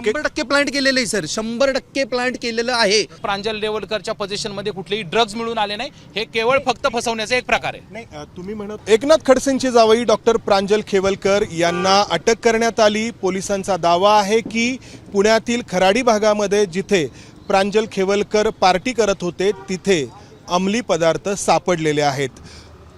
100% plant केलेलं आहे sir, 100% plant केलेलं आहे. प्रांजल रेवलकरच्या पोझिशनमध्ये कुठलेही ड्रग्ज मिळून आले नाही, हे केवळ फक्त फसवण्याचा एक प्रकार आहे. नाही, तुम्ही म्हणत एकनाथ खडसेंची जावई डॉक्टर प्रांजल खेवलकर यांना अटक करण्यात आली. पोलिसांचा दावा आहे की पुण्यातील खराडी भागामध्ये जिथे प्रांजल खेवलकर पार्टी करत होते तिथे अंमली पदार्थ सापडलेले आहेत.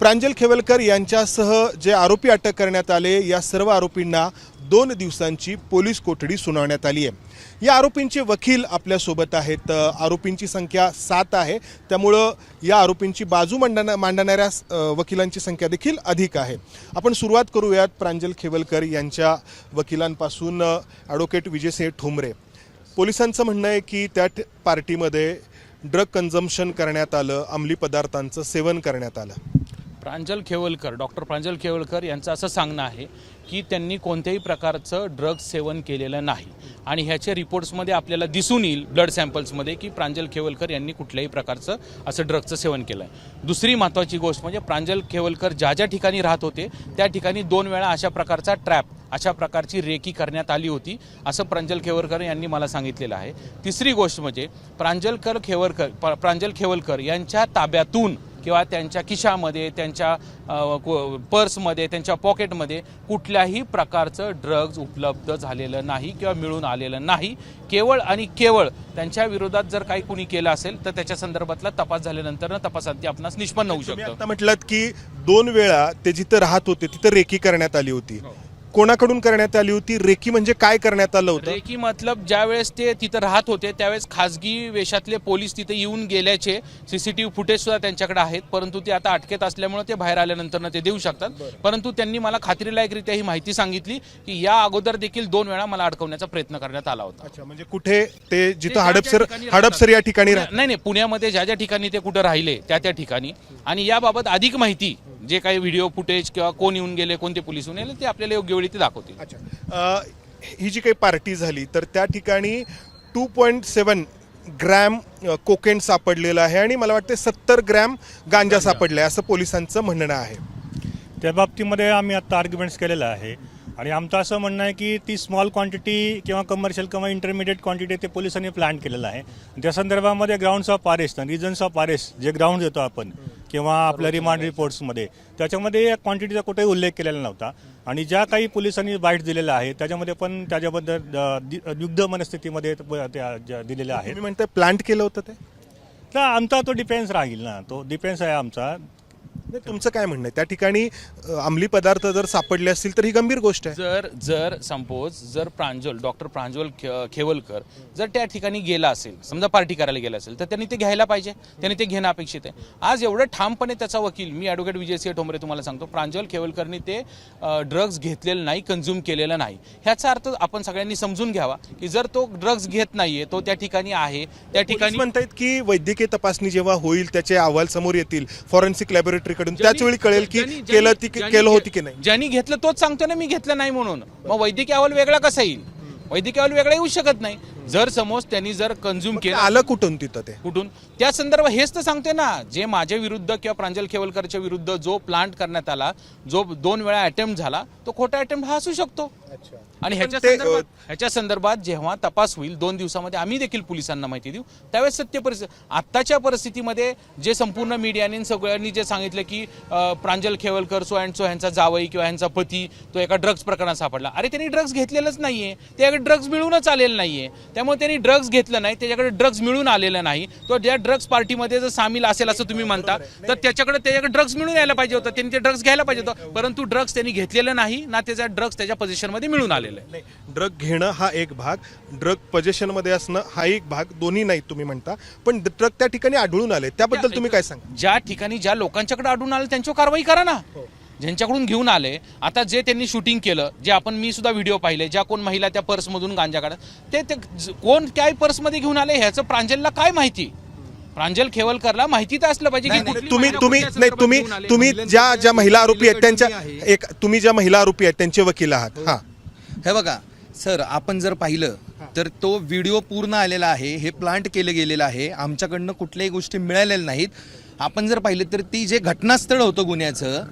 प्रांजल खेवलकर यांच्यासह जे आरोपी अटक करण्यात आले, या सर्व आरोपींना 2 दिवसांची पोलीस कोठडी सुनावण्यात आली आहे. या आरोपींचे वकील आपल्यासोबत आहेत. आरोपींची संख्या 7 आहे, त्यामुळं या आरोपींची बाजू मांडणाऱ्या वकिलांची संख्या देखील अधिक आहे. आपण सुरुवात करूयात प्रांजल खेवलकर यांच्या वकिलांपासून. ॲडव्होकेट विजयसिंह ठोंबरे, पोलिसांचं म्हणणं आहे की त्या पार्टीमध्ये ड्रग कन्झम्पशन करण्यात आलं, अंमली पदार्थांचं सेवन करण्यात आलं. प्रांजल खेवलकर, डॉक्टर प्रांजल खेवलकर यांचं असं सांगणं आहे की त्यांनी कोणत्याही प्रकारचं ड्रग्ज सेवन केलेलं नाही आणि ह्याच्या रिपोर्ट्समध्ये आपल्याला दिसून येईल, ब्लड सॅम्पल्समध्ये, की प्रांजल खेवलकर यांनी कुठल्याही प्रकारचं असं ड्रग्जचं सेवन केलं आहे. दुसरी महत्त्वाची गोष्ट म्हणजे प्रांजल खेवलकर ज्या ज्या ठिकाणी राहत होते त्या ठिकाणी 2 वेळा अशा प्रकारचा ट्रॅप, अशा प्रकारची रेकी करण्यात आली होती, असं प्रांजल खेवलकर यांनी मला सांगितलेलं आहे. तिसरी गोष्ट म्हणजे प्रांजल खेवलकर यांच्या ताब्यातून किंवा त्यांच्या खिशामध्ये, त्यांच्या पर्समध्ये, त्यांच्या पॉकेटमध्ये कुठल्याही प्रकारचं ड्रग्ज उपलब्ध झालेलं नाही किंवा मिळून आलेलं नाही. केवळ आणि केवळ त्यांच्या विरोधात जर काही कुणी केलं असेल तर त्याच्या संदर्भातला तपास झाल्यानंतर तपासात ते आपणास निष्पन्न होऊ शकतं. आता म्हटलात की 2 वेळा ते जिथं राहत होते तिथं रेकी करण्यात आली होती. कोणाकडून करण्यात आली होती? रेकी म्हणजे काय करण्यात आलं होतं? रेकी मतलब ज्या वेळेस ते तिथं राहत होते त्यावेळेस खासगी वेशातले पोलीस तिथे येऊन गेल्याचे सीसीटीव्ही फुटेज सुद्धा त्यांच्याकडे आहेत, परंतु ते आता अटकेत असल्यामुळे ते बाहेर आल्यानंतर ते देऊ शकतात. परंतु त्यांनी मला खात्रीलायकरित्या ही माहिती सांगितली की या अगोदर देखील 2 वेळा मला अडकवण्याचा प्रयत्न करण्यात आला होता. अच्छा, म्हणजे कुठे ते जिथं हडपसर या ठिकाणी नाही, पुण्यामध्ये ज्या ज्या ठिकाणी ते कुठं राहिले त्या ठिकाणी, आणि याबाबत अधिक माहिती जे काही व्हिडिओ फुटेज किंवा कोण येऊन गेले, कोणते पोलीस येऊन गेले, ते आपल्याला योग्य वेळी ते दाखवतील. अच्छा, ही जी काही पार्टी झाली तर त्या ठिकाणी 2.7 ग्रॅम कोकेन सापडलेलं आहे आणि मला वाटतं 70 ग्रॅम गांजा सापडला आहे असं पोलिसांचं म्हणणं आहे. त्या बाबतीमध्ये आम्ही आता आर्ग्युमेंट्स केलेलं आहे आणि आमचं असं म्हणणं आहे की ती स्मॉल क्वांटिटी किंवा कमर्शियल किंवा इंटरमिडिएट क्वांटिटी ते पोलिसांनी प्लॅन केलेलं आहे. त्या संदर्भामध्ये grounds of arrest, reasons of arrest जे ग्राउंड देतो आपण किंवा आपल्या रिमांड रिपोर्ट्समध्ये, त्याच्यामध्ये या क्वांटिटीचा कुठेही उल्लेख केलेला नव्हता आणि ज्या काही पोलिसांनी बाईट दिलेल्या आहे त्याच्यामध्ये पण त्याच्याबद्दल युद्ध मनस्थितीमध्ये दिलेल्या आहेत. तुम्ही म्हणताय प्लांट केलं होतं ते? तर आमचा तो डिफेन्स राहील ना, तो डिफेन्स आहे आमचा. तुमचं काय म्हणणं आहे? त्या ठिकाणी अंमली पदार्थ जर सापडले असतील तर ही गंभीर गोष्ट आहे. जर डॉक्टर प्रांजल खेवलकर जर त्या ठिकाणी गेला असेल, समजा पार्टी करायला गेला असेल, तर त्यांनी ते घ्यायला पाहिजे, त्यांनी ते घेणं अपेक्षित आहे. आज एवढं ठामपणे त्याचा वकील, मी ॲडव्होकेट विजयसिंह ठोंबरे तुम्हाला सांगतो, प्रांजल खेवलकरनी ते ड्रग्ज घेतलेलं नाही, कन्झ्युम केलेलं नाही. ह्याचा अर्थ आपण सगळ्यांनी समजून घ्यावा की जर तो ड्रग्ज घेत नाहीये, तो त्या ठिकाणी आहे, त्या ठिकाणी म्हणतायत की वैद्यकीय तपासणी जेव्हा होईल त्याचे अहवाल समोर येतील फॉरेन्सिक लॅबोरेटरी कडून, त्याच वेळी कळेल की केलं होती की नाही. ज्यांनी घेतलं तोच सांगतो ना मी घेतलं नाही म्हणून. मग वैद्यकीय अहवाल वेगळा कसा येईल? वैद्यकीय अहवाल वेगळा येऊ शकत नाही. जर समज त्यांनी जर कन्झ्युम केलं, आलं कुठून तिथं ते कुठून, त्या संदर्भात हेच तर सांगते ना, जे माझ्या विरुद्ध किंवा प्रांजल खेवलकरच्या विरुद्ध जो प्लांट करण्यात आला, जो 2 वेळा अटेम्प्ट झाला, तो खोटा अटेम्प्ट हा असू शकतो. आणि ह्याच्या संदर्भात जेव्हा तपास होईल 2 दिवसामध्ये आम्ही देखील पोलिसांना माहिती देऊ, त्यावेळेस सत्य परिस्थिती. आत्ताच्या परिस्थितीमध्ये जे संपूर्ण मीडियाने सगळ्यांनी जे सांगितलं की प्रांजल खेवलकर सो अँड सो ह्यांचा जावई किंवा ह्यांचा पती तो एका ड्रग्ज प्रकरणात सापडला, अरे त्यांनी ड्रग्ज घेतलेलंच नाहीये, त्याच्याकडे ड्रग्ज मिळूनच आलेलं नाहीये. त्यामुळे त्यांनी ड्रग्ज घेतलं नाही, त्याच्याकडे ड्रग्ज मिळून आलेलं नाही. तो ज्या ड्रग्ज पार्टीमध्ये जर सामील असेल असं तुम्ही म्हणता, तर त्याच्याकडे ड्रग्ज मिळून यायला पाहिजे होतं, त्यांनी ते ड्रग्ज घ्यायला पाहिजे होतं, परंतु ड्रग्ज त्यांनी घेतलेलं नाही ना, त्याचा ड्रग्ज त्याच्या पोझिशनमध्ये मिळून आलेलं आहे. ड्रग घेणं हा एक भाग, ड्रग पोझिशन मध्ये असणं हा एक भाग, दोन्ही नाही तुम्ही म्हणता, पण ड्रग त्या ठिकाणी आढळून आले त्याबद्दल तुम्ही काय सांगा? ज्या ठिकाणी ज्या लोकांच्याकडे आढळून आले त्यांच्यावर कारवाई करा ना, ज्यांच्याकडून घेऊन आले. आता जे त्यांनी शूटिंग केलं, जे मी सुद्धा व्हिडिओ पाहिले, ज्या कोण महिला त्या पर्समधून गांजा काढत, ते कोण काय पर्समध्ये घेऊन आले ह्याचं प्रांजलला काय माहिती? प्रांजल खेवलकरला माहिती तर असलं पाहिजे की तुम्ही ज्या महिला आरोपी आहेत त्यांच्या तुम्ही ज्या महिला आरोपी आहेत त्यांचे वकील आहात. हा, हे बघा सर, आपण जर पाहिलं तर तो व्हिडिओ पूर्ण आलेला आहे, हे प्लांट केलं गेलेलं आहे, आमच्याकडनं कुठल्याही गोष्टी मिळालेल्या नाहीत. आपण जर पाहिलं तर ती जे घटनास्थळ होतं गुन्ह्याचं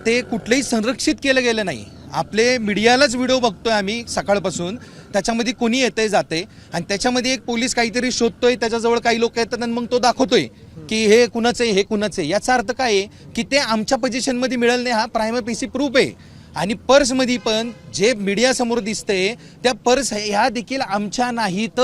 ते कुठलंही संरक्षित केलं गेलं नाही. आपले मीडियालाच व्हिडिओ बघतोय आम्ही सकाळपासून, त्याच्यामध्ये कोणी येतंय जाते आणि त्याच्यामध्ये एक पोलीस काहीतरी शोधतोय, त्याच्याजवळ काही लोक येतात आणि मग तो दाखवतोय की हे कुणाचं आहे, हे कुणाचं आहे. याचा अर्थ काय आहे की ते आमच्या पोझिशनमध्ये मिळेल नाही, हा प्रायमरी पेशी प्रूफ आहे. आणि पर्समध्ये पण जे मीडियासमोर दिसतंय त्या पर्स ह्या देखील आमच्या नाहीत,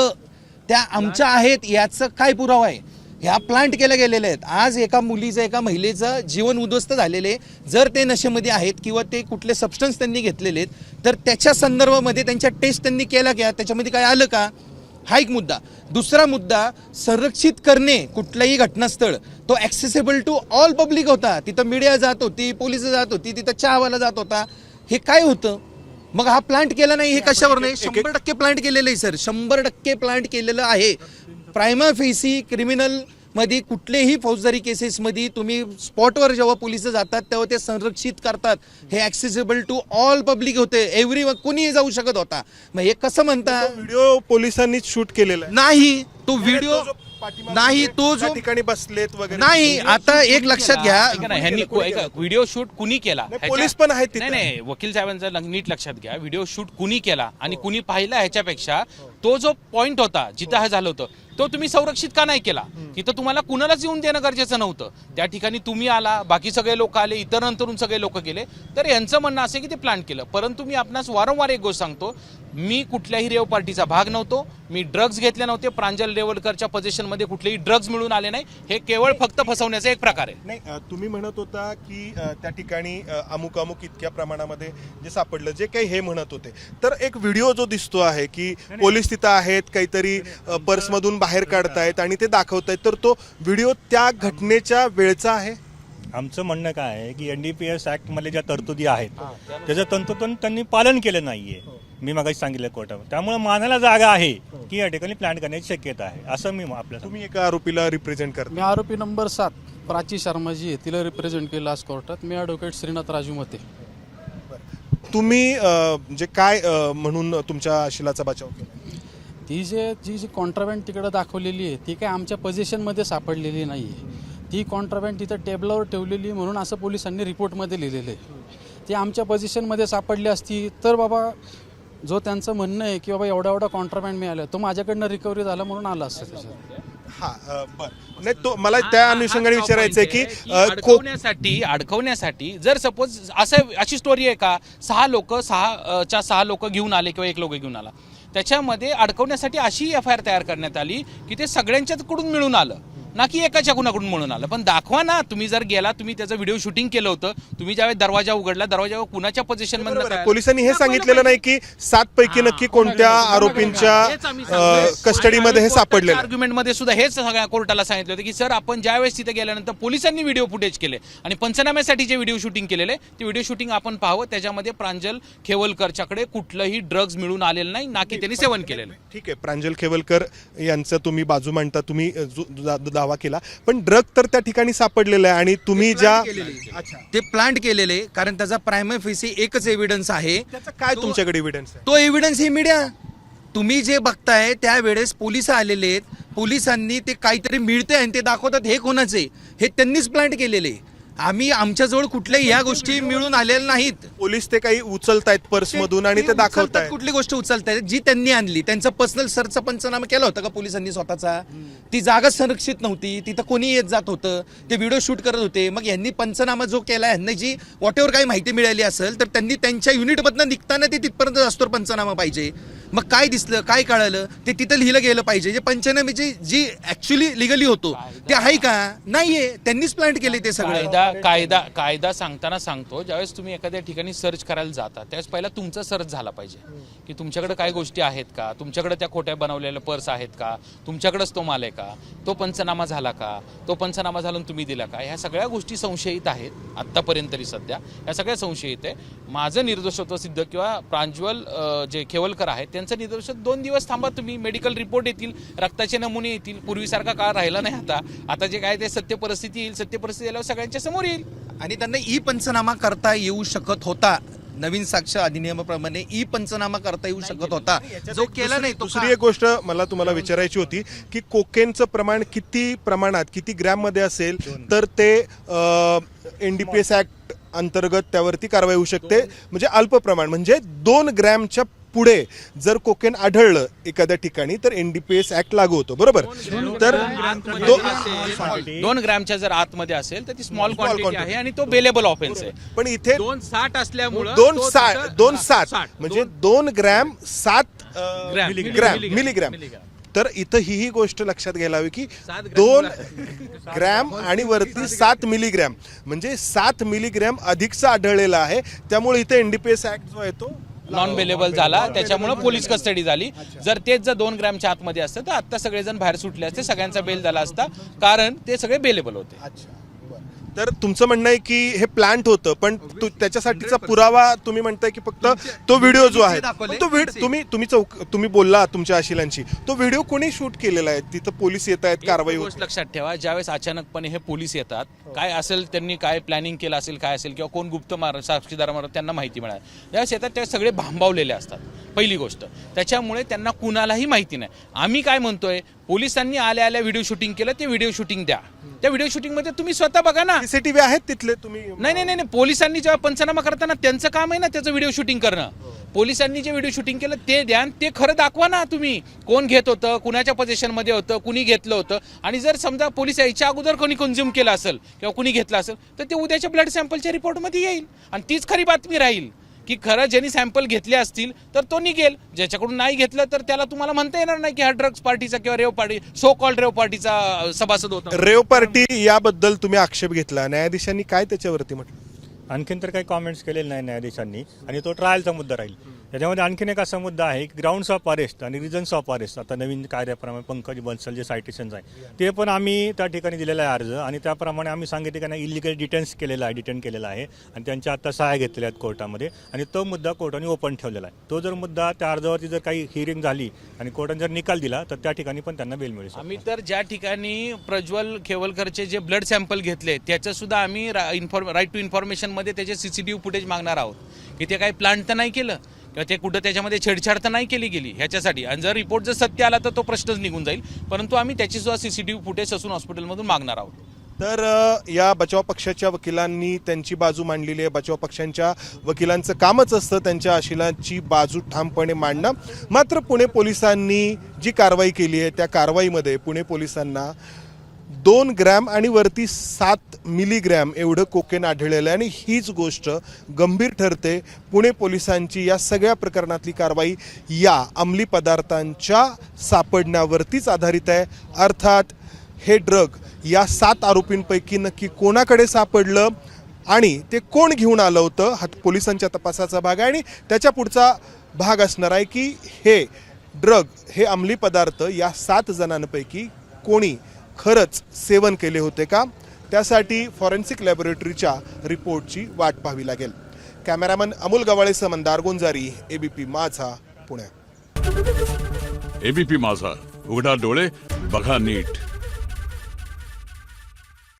त्या आमच्या आहेत. याचं काय पुरावा आहे? ह्या प्लांट केल्या गेलेल्या आहेत. आज एका मुलीचं, एका महिलेचं जीवन उद्ध्वस्त झालेले, जर ते नशेमध्ये आहेत किंवा ते कुठले सबस्टन्स त्यांनी घेतलेले आहेत तर त्याच्या संदर्भामध्ये त्यांच्या टेस्ट त्यांनी केल्या का? त्याच्यामध्ये काय आलं का? हा एक मुद्दा. दुसरा मुद्दा, संरक्षित करणे कुठलंही घटनास्थळ तो ॲक्सेसिबल टू ऑल पब्लिक होता. तिथं मीडिया जात होती, पोलिस जात होती, तिथं चहावाला जात होता. हे काय होतं? मग हा प्लांट केला नाही, हे कशावर नाही? 100% प्लांट केलेलं आहे सर, 100% प्लांट केलेलं आहे. प्रायमा फेसी क्रिमिनल मध्ये कुठलेही फौजदारी केसेसमध्ये तुम्ही स्पॉटवर जेव्हा पोलिस जातात तेव्हा ते संरक्षित करतात. हे ॲक्सेसिबल टू ऑल पब्लिक होते, एव्हरी कोणीही जाऊ शकत होता. मग हे कसं म्हणता? व्हिडिओ पोलिसांनीच शूट केलेला आहे. नाही, तो व्हिडिओ नाही, तो जो ठिकाणी बसलेत वगैरे नाही. आता एक लक्षात घ्या, ह्यांनी व्हिडिओ शूट कुणी केला? पोलीस पण आहेत नाही तिथे. नाही, वकील साहेबांचं नीट लक्षात घ्या, व्हिडिओ शूट कुणी केला आणि कुणी पाहिला ह्याच्यापेक्षा तो जो पॉइंट होता जिथं हे झालं होतं तो तुम्ही संरक्षित का नाही केला? तिथं तुम्हाला कुणालाच येऊन देणं गरजेचं नव्हतं. त्या ठिकाणी तुम्ही आला, बाकी सगळे लोक आले, इतर नंतरून सगळे लोक गेले. तर यांचं म्हणणं असं की ते प्लॅन केलं. परंतु मी आपणास वारंवार एक गोष्ट सांगतो, मी कुठल्याही रेव पार्टीचा भाग नव्हतो, मी ड्रग्ज घेतले नव्हते, प्रांजल रेवलकरच्या पोझिशनमध्ये कुठलेही ड्रग्ज मिळून आले नाही. हे केवळ फक्त फसवण्याचा एक प्रकार आहे. नाही, तुम्ही म्हणत होता की त्या ठिकाणी अमुक अमुक इतक्या प्रमाणामध्ये जे सापडलं, जे काही हे म्हणत होते, तर एक व्हिडिओ जो दिसतो आहे की पोलीस तिथं आहेत, काहीतरी पर्समधून बाहेर काढतायत आणि ते दाखवतायत, तर तो व्हिडिओ त्या घटनेच्या वेळचा आहे. आमचं म्हणणं काय आहे की NDPS ॲक्टमध्ये ज्या तरतुदी आहेत त्याचं तंतोतंत त्यांनी पालन केलं नाहीये. मी मगाशी सांगितलं कोर्टावर. त्यामुळे मानायला जागा आहे की या ठिकाणी प्लॅन करण्याची शक्यता आहे, असं मी आपल्याला. तुम्ही एका आरोपीला रिप्रेझेंट करता. मी आरोपी नंबर 7 प्राची शर्मा जी आहे तिला रिप्रेझेंट केलं आज कोर्टात. मी ॲडव्होकेट श्रीनाथ राजू मते. तुम्ही जे काय म्हणून तुमच्या शिलाचा बचाव केला? ती जी कॉन्ट्राबँड तिकडं दाखवलेली आहे ती काय आमच्या पोझिशनमध्ये सापडलेली नाही आहे. ती कॉन्ट्राबँड तिथं टेबलावर ठेवलेली म्हणून असं पोलिसांनी रिपोर्टमध्ये लिहिलेलं आहे. ती आमच्या पोझिशनमध्ये सापडली असती तर बाबा जो त्यांचं म्हणणं आहे की बाबा एवढा एवढा कॉन्ट्राबँड मिळाला तो माझ्याकडनं रिकव्हरी झाला म्हणून आला असतं त्याच्यात. हा, बरं. नाही, तो मला त्या अनुषंगाने विचारायचं आहे की अडकवण्यासाठी जर सपोज अशी स्टोरी आहे का, 6 लोक घेऊन आले किंवा 1 लोक घेऊन आला, त्याच्यामध्ये अडकवण्यासाठी अशी FIR तयार करण्यात आली की ते सगळ्यांच्याकडून मिळून आलं, ना की एकाच्या कुणाकडून म्हणून आलं. पण दाखवा ना, तुम्ही जर गेला, तुम्ही त्याचं व्हिडिओ शूटिंग केलं होतं, तुम्ही ज्यावेळेस दरवाजा उघडला, दरवाजावर कुणाच्या पोझिशन मध्ये. पोलिसांनी हे सांगितलेलं नाही की 7 पैकी नक्की कोणत्या आरोपींच्या कस्टडीमध्ये हे सापडले. आर्ग्युमेंट मध्ये सुद्धा हेच सगळ्या कोर्टाला सांगितलं होतं की सर, आपण ज्यावेळेस तिथे गेल्यानंतर पोलिसांनी व्हिडिओ फुटेज केले आणि पंचनाम्यासाठी जे व्हिडिओ शूटिंग केलेले ते व्हिडिओ शूटिंग आपण पाहावं. त्याच्यामध्ये प्रांजल खेवलकरच्याकडे कुठलंही ड्रग्ज मिळून आलेलं नाही, ना की त्यांनी सेवन केलेलं. ठीक आहे, प्रांजल खेवलकर यांचं तुम्ही बाजू मांडता, तुम्ही दावा केला, पण ड्रग तर त्या ठिकाणी सापडलेला आहे आणि तुम्ही ज्या ते प्लांट केलेले, कारण त्याचा प्रायमरी फेसी एकच एव्हिडन्स आहे. त्याचा काय तुमच्याकडे एव्हिडन्स आहे? तो एव्हिडन्स ही मीडिया तुम्ही जे बघताय त्यावेळेस पोलिस आलेले आहेत, पोलिसांनी ते काहीतरी मिळते आणि ते दाखवतात हे कोणाचे, हे त्यांनीच प्लांट केलेले. आम्ही आमच्याजवळ कुठल्याही ह्या गोष्टी मिळून आलेल्या नाहीत. पोलीस ते काही उचलतायत पर्समधून आणि ते दाखवतायत. कुठली गोष्ट उचलतायत जी त्यांनी आणली, त्यांचा पर्सनल सर्चचा पंचनामा केला होता का पोलिसांनी स्वतःचा? ती जागा संरक्षित नव्हती, तिथं कोणी येत जात होतं, ते व्हिडिओ शूट करत होते. मग यांनी पंचनामा जो केला, यांना जी वॉटेवर काही माहिती मिळाली असेल तर त्यांनी त्यांच्या युनिटमधनं निघताना ते तिथपर्यंत असतो पंचनामा पाहिजे. मग काय दिसलं, काय कळालं ते तिथं लिहिलं गेलं पाहिजे. जे पंचनाम्याची जी ऍक्च्युअली लिगली होतो ते आहे का? नाहीये, त्यांनीच प्लांट केले ते सगळं. कायदा सांगताना सांगतो, ज्यावेळेस तुम्ही एखाद्या ठिकाणी सर्च करायला जाता त्यावेळेस पहिला तुमचा सर्च झाला पाहिजे की तुमच्याकडे काय गोष्टी आहेत का, तुमच्याकडे त्या खोट्या बनवलेल्या पर्स आहेत का, तुमच्याकडेच तो माल आहे का, तो पंचनामा झाला का, तो पंचनामा झाला तुम्ही दिला का. ह्या सगळ्या गोष्टी संशयित आहेत आत्तापर्यंत तरी सध्या, ह्या सगळ्या संशयित आहे. माझं निर्दोषत्व सिद्ध किंवा प्रांजल जे खेवलकर आहेत त्यांचं निर्दोषत्व 2 दिवस थांबा तुम्ही, मेडिकल रिपोर्ट येतील, रक्ताचे नमुने येतील, पूर्वीसारखा काळ राहिला नाही आता जे काय ते सत्य परिस्थिती येईल, सत्य परिस्थिती आल्यावर सगळ्यांच्या समोर येईल. आणि त्यांना ई पंचनामा करता येऊ शकत होता, नवीन साक्ष अधिनियमाप्रमाणे ई पंचनामा करता येऊ शकत होता, जो केला नाही. दुसरी एक गोष्ट मला तुम्हाला विचारायची होती की कोकेनचं प्रमाण किती प्रमाणात, किती ग्रॅम मध्ये असेल तर ते NDPS ऍक्ट अंतर्गत त्यावरती कारवाई होऊ शकते, म्हणजे अल्प प्रमाण, म्हणजे 2 ग्रॅमच्या पुढे जर कोकेन आढळलं एखाद्या ठिकाणी तर NDPS ऍक्ट लागू होतो, बरोबर? तर 2 ग्रॅमच्या जर आतमध्ये असेल तर ती स्मॉल क्वांटिटी आहे आणि तो बेलेबल ऑफेन्स आहे. पण इथे 260 असल्यामुळे 260 म्हणजे 2 ग्रॅम 7 मिलीग्रॅम. तर इथं ही गोष्ट लक्षात घ्यायला हवी की 2 ग्रॅम आणि वरती 7 मिलीग्रॅम म्हणजे 7 मिलीग्रॅम अधिकचा आढळलेला आहे. त्यामुळे इथे NDPS ऍक्ट जो आहे तो नॉन बेलेबल झाला, त्याच्यामुळे पोलीस कस्टडी झाली. जर तेच जर 2 ग्रॅमच्या आतमध्ये असतं तर आता सगळेजण बाहेर सुटले असते, सगळ्यांचा बेल झाला असता, कारण ते सगळे बेलेबल होते. तर तुमचं म्हणणं आहे की हे प्लांट होतं, पण त्याच्यासाठीचा पुरावा तुम्ही म्हणताय की फक्त तो व्हिडिओ जो आहे, पण तो तुम्ही बोलला तुमच्या आशिलांशी, तो व्हिडिओ कोणी शूट केलेला आहे? तिथं पोलीस येत आहेत, कारवाई होत. गोष्ट लक्षात ठेवा, ज्यावेळेस अचानकपणे हे पोलीस येतात, काय असेल त्यांनी काय प्लॅनिंग केलं असेल, काय असेल किंवा कोण गुप्त साक्षीदार त्यांना माहिती मिळाली, ज्यावेळेस येतात त्या सगळे भांबावलेले असतात. पहिली गोष्ट, त्याच्यामुळे त्यांना कुणालाही माहिती नाही. आम्ही काय म्हणतोय, पोलिसांनी आल्या व्हिडिओ शूटिंग केलं, ते व्हिडिओ शूटिंग द्या. त्या व्हिडिओ शूटिंग मध्ये तुम्ही स्वतः बघा ना. CCTV आहेत तिथले? तुम्ही नाही, पोलिसांनी जेव्हा पंचनामा करताना त्यांचं काम आहे ना त्याचं व्हिडिओ शूटिंग करणं. पोलिसांनी जे व्हिडिओ शूटिंग केलं ते द्या आणि ते खरं दाखवा ना. तुम्ही कोण घेत होतं, कुणाच्या पोझिशन मध्ये होतं, कुणी घेतलं होतं, आणि जर समजा पोलीस यायच्या अगोदर कोणी कन्झ्युम केलं असेल किंवा कुणी घेतलं असेल तर ते उद्याच्या ब्लड सॅम्पलच्या रिपोर्टमध्ये येईल आणि तीच खरी बातमी राहील की खरं ज्यांनी सॅम्पल घेतले असतील तर तो निघेल. ज्याच्याकडून नाही घेतलं तर त्याला तुम्हाला म्हणता येणार नाही की हा ड्रग्स पार्टीचा किंवा रेव पार्टी, सो कॉल्ड रेव पार्टीचा सभासद होता. रेव पार्टी याबद्दल तुम्ही आक्षेप घेतला, न्यायाधीशांनी काय त्याच्यावरती म्हटलं? आणखीन तर काही कॉमेंट्स केलेले नाही न्यायाधीशांनी, आणि तो ट्रायलचा मुद्दा राहील. त्याच्यामध्ये आणखीन एक असा मुद्दा आहे की ग्राउंड्स ऑफ अरेस्ट आणि रिझन्स ऑफ अरेस्ट, आता नवीन कायद्याप्रमाणे पंकज बन्सल जे सायटेशन्स आहे ते पण आम्ही त्या ठिकाणी दिलेला आहे अर्ज, आणि त्याप्रमाणे आम्ही सांगितले की नाही इलिगल डिटेन केलेला आहे आणि त्यांच्या आता सहाय्या घेतलेल्या आहेत कोर्टामध्ये, आणि तो मुद्दा कोर्टाने ओपन ठेवलेला आहे. तो जर मुद्दा त्या अर्जावरती जर काही हिअरिंग झाली आणि कोर्टाने जर निकाल दिला तर त्या ठिकाणी पण त्यांना बेल मिळू शकते. आम्ही तर ज्या ठिकाणी प्रज्वल खेवलकरचे जे ब्लड सॅम्पल घेतले त्याचं सुद्धा आम्ही राईट टू इन्फॉर्मेशन मध्ये त्याचे CCTV फुटेज मागणार आहोत की ते काही प्लांट तर नाही केलं किंवा ते कुठं त्याच्यामध्ये छेडछाड तर नाही केली गेली ह्याच्यासाठी. आणि जर रिपोर्ट जर सत्य आला तर तो प्रश्नच निघून जाईल, परंतु आम्ही त्याची सुद्धा CCTV फुटेज ससून हॉस्पिटलमधून मागणार आहोत. तर या बचाव पक्षाच्या वकिलांनी त्यांची बाजू मांडलेली आहे. बचाव पक्षांच्या वकिलांचं कामच असतं त्यांच्या आशिलांची बाजू ठामपणे मांडणं. मात्र पुणे पोलिसांनी जी कारवाई केली आहे त्या कारवाईमध्ये पुणे पोलिसांना 2 ग्रॅम आणि वरती 7 मिलीग्रॅम एवढं कोकेन आढळलेलं आहे, आणि हीच गोष्ट गंभीर ठरते. पुणे पोलिसांची या सगळ्या प्रकरणातली कारवाई या अंमली पदार्थांच्या सापडण्यावरतीच आधारित आहे. अर्थात हे ड्रग या 7 आरोपींपैकी नक्की कोणाकडे सापडलं आणि ते कोण घेऊन आलं होतं हा पोलिसांच्या तपासाचा भाग आहे, आणि त्याच्या पुढचा भाग असणार आहे की हे ड्रग, हे अंमली पदार्थ या 7 जणांपैकी कोणी खरंच सेवन केले होते का, त्यासाठी फॉरेन्सिक लॅबोरेटरीच्या रिपोर्टची वाट पाहावी लागेल. कॅमेरामन अमोल गवाळेसह मंदार गोंजारी, ABP माझा, पुणे. ABP माझा, उघडा डोळे बघा नीट.